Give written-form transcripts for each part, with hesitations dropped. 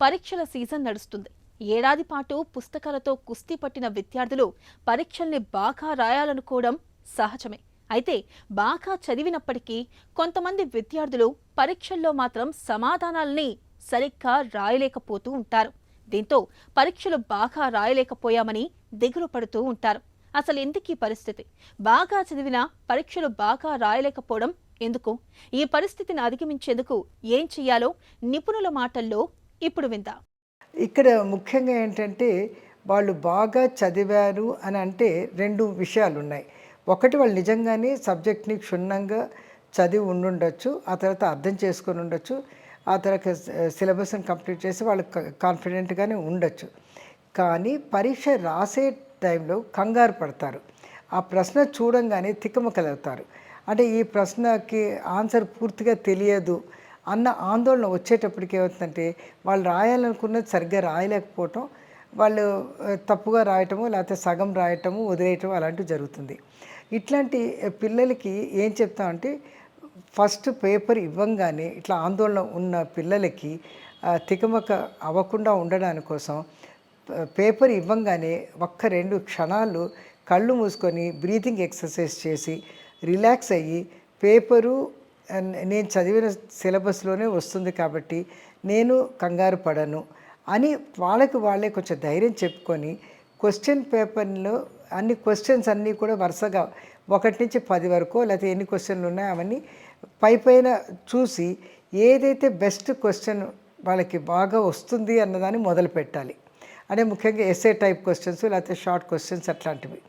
పరీక్షల సీజన్ నడుస్తుంది. ఏడాది పాటు పుస్తకాలతో కుస్తీ పట్టిన విద్యార్థులు పరీక్షల్ని బాగా రాయాలనుకోవడం సహజమే. అయితే బాగా చదివినప్పటికీ కొంతమంది విద్యార్థులు పరీక్షల్లో మాత్రం సమాధానాల్ని సరిగ్గా రాయలేకపోతూ ఉంటారు. దీంతో పరీక్షలు బాగా రాయలేకపోయామని దిగులు పడుతూ ఉంటారు. అసలు ఎందుకీ పరిస్థితి? బాగా చదివినా పరీక్షలు బాగా రాయలేకపోవడం ఎందుకు? ఈ పరిస్థితిని అధిగమించేందుకు ఏం చెయ్యాలో నిపుణుల మాటల్లో ఇప్పుడు విందాం. ఇక్కడ ముఖ్యంగా ఏంటంటే వాళ్ళు బాగా చదివారు అని అంటే 2 విషయాలున్నాయి. ఒకటి వాళ్ళు నిజంగానే సబ్జెక్ట్‌ని క్షుణ్ణంగా చదివి ఉండుండొచ్చు. ఆ తర్వాత అర్థం చేసుకొని ఉండొచ్చు. ఆ తర్వాత సిలబస్‌ని కంప్లీట్ చేసి వాళ్ళు కాన్ఫిడెంట్‌గానే ఉండొచ్చు. కానీ పరీక్ష రాసే టైంలో కంగారు పడతారు. ఆ ప్రశ్న చూడంగానే తికమకలవుతారు. అంటే ఈ ప్రశ్నకి ఆన్సర్ పూర్తిగా తెలియదు అన్న ఆందోళన వచ్చేటప్పటికి ఏమవుతుందంటే వాళ్ళు రాయాలనుకున్నది సరిగ్గా రాయలేకపోవటం, వాళ్ళు తప్పుగా రాయటము, లేకపోతే సగం రాయటము, వదిలేయటం అలాంటివి జరుగుతుంది. ఇట్లాంటి పిల్లలకి ఏం చెప్తామంటే ఫస్ట్ పేపర్ ఇవ్వంగానే ఇట్లా ఆందోళన ఉన్న పిల్లలకి తికమక అవ్వకుండా ఉండడానికి కోసం పేపర్ ఇవ్వంగానే ఒక్క 2 క్షణాలు కళ్ళు మూసుకొని బ్రీతింగ్ ఎక్సర్సైజ్ చేసి రిలాక్స్ అయ్యి పేపరు నేను చదివిన సిలబస్లోనే వస్తుంది కాబట్టి నేను కంగారు పడను అని వాళ్ళకి వాళ్ళే కొంచెం ధైర్యం చెప్పుకొని క్వశ్చన్ పేపర్లో అన్ని క్వశ్చన్స్ అన్నీ కూడా వరుసగా 1 నుంచి 10 వరకు లేకపోతే ఎన్ని క్వశ్చన్లు ఉన్నాయో అవన్నీ పైన చూసి ఏదైతే బెస్ట్ క్వశ్చన్ వాళ్ళకి బాగా వస్తుంది అన్నదాన్ని మొదలు పెట్టాలి. అంటే ముఖ్యంగా ఎస్ఏ టైప్ క్వశ్చన్స్ లేకపోతే షార్ట్ క్వశ్చన్స్ అట్లాంటివి.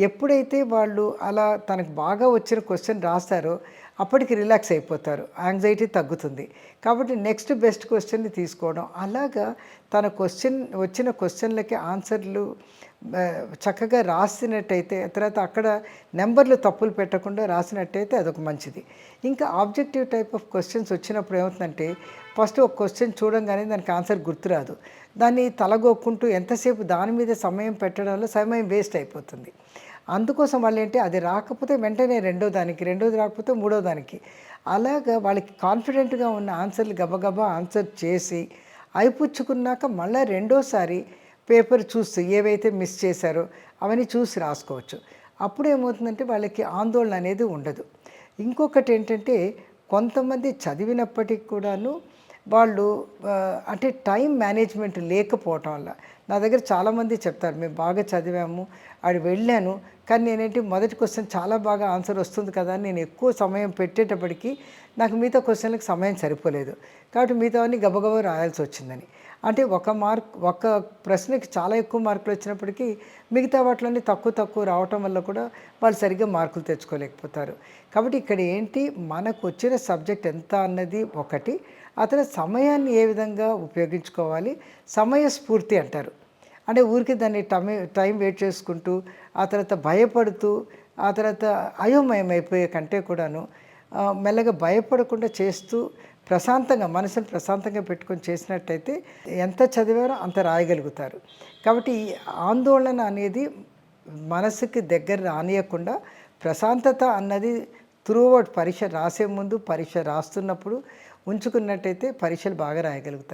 ఎప్పుడైతే వాళ్ళు అలా తనకు బాగా వచ్చిన క్వశ్చన్ రాస్తారో అప్పటికి రిలాక్స్ అయిపోతారు, యాంగ్జైటీ తగ్గుతుంది. కాబట్టి నెక్స్ట్ బెస్ట్ క్వశ్చన్ని తీసుకోవడం, అలాగా తన వచ్చిన క్వశ్చన్లకి ఆన్సర్లు చక్కగా రాసినట్టయితే తర్వాత అక్కడ నెంబర్లు తప్పులు పెట్టకుండా రాసినట్టయితే అదొక మంచిది. ఇంకా ఆబ్జెక్టివ్ టైప్ ఆఫ్ క్వశ్చన్స్ వచ్చినప్పుడు ఏమవుతుందంటే ఫస్ట్ ఒక క్వశ్చన్ చూడంగానే దానికి ఆన్సర్ గుర్తురాదు. దాన్ని తలగొక్కుంటూ ఎంతసేపు దాని మీద సమయం పెట్టడం వల్ల సమయం వేస్ట్ అయిపోతుంది. అందుకోసం వాళ్ళు ఏంటి అది రాకపోతే వెంటనే రెండోది రాకపోతే మూడో దానికి అలాగా వాళ్ళకి కాన్ఫిడెంట్గా ఉన్న ఆన్సర్లు గబగబా ఆన్సర్ చేసి అయిపుచ్చుకున్నాక మళ్ళీ రెండోసారి పేపర్ చూస్తూ ఏవైతే మిస్ చేశారో అవన్నీ చూసి రాసుకోవచ్చు. అప్పుడు ఏమవుతుందంటే వాళ్ళకి ఆందోళన అనేది ఉండదు. ఇంకొకటి ఏంటంటే కొంతమంది చదివినప్పటికి కూడాను వాళ్ళు అంటే టైం మేనేజ్మెంట్ లేకపోవటం వల్ల నా దగ్గర చాలామంది చెప్తారు మేము బాగా చదివాము అది వెళ్ళాను కానీ నేనేంటి మొదటి క్వశ్చన్ చాలా బాగా ఆన్సర్ వస్తుంది కదా అని నేను ఎక్కువ సమయం పెట్టేటప్పటికి నాకు మిగతా క్వశ్చన్లకు సమయం సరిపోలేదు కాబట్టి మిగతావన్నీ గబగబా రాయాల్సి వచ్చిందని. అంటే ఒక ప్రశ్నకి చాలా ఎక్కువ మార్కులు వచ్చినప్పటికీ మిగతా వాటిలోని తక్కువ రావటం వల్ల కూడా వాళ్ళు సరిగ్గా మార్కులు తెచ్చుకోలేకపోతారు. కాబట్టి ఇక్కడ ఏంటి మనకు వచ్చిన సబ్జెక్ట్ ఎంత అన్నది ఒకటి, ఆ తర్వాత సమయాన్ని ఏ విధంగా ఉపయోగించుకోవాలి, సమయస్ఫూర్తి అంటారు. అంటే ఊరికి దాన్ని టైం వెయిట్ చేసుకుంటూ ఆ తర్వాత భయపడుతూ ఆ తర్వాత అయోమయం అయిపోయే కంటే కూడాను మెల్లగా భయపడకుండా చేస్తూ ప్రశాంతంగా మనసును ప్రశాంతంగా పెట్టుకొని చేసినట్టయితే ఎంత చదివారో అంత రాయగలుగుతారు. కాబట్టి ఈ ఆందోళన అనేది మనసుకి దగ్గర రానియకుండా ప్రశాంతత అన్నది త్రూఅవుట్ పరీక్ష రాసే ముందు పరీక్ష రాస్తున్నప్పుడు ఉంచుకున్నట్టయితే పరీక్షలు బాగా రాయగలుగుతారు.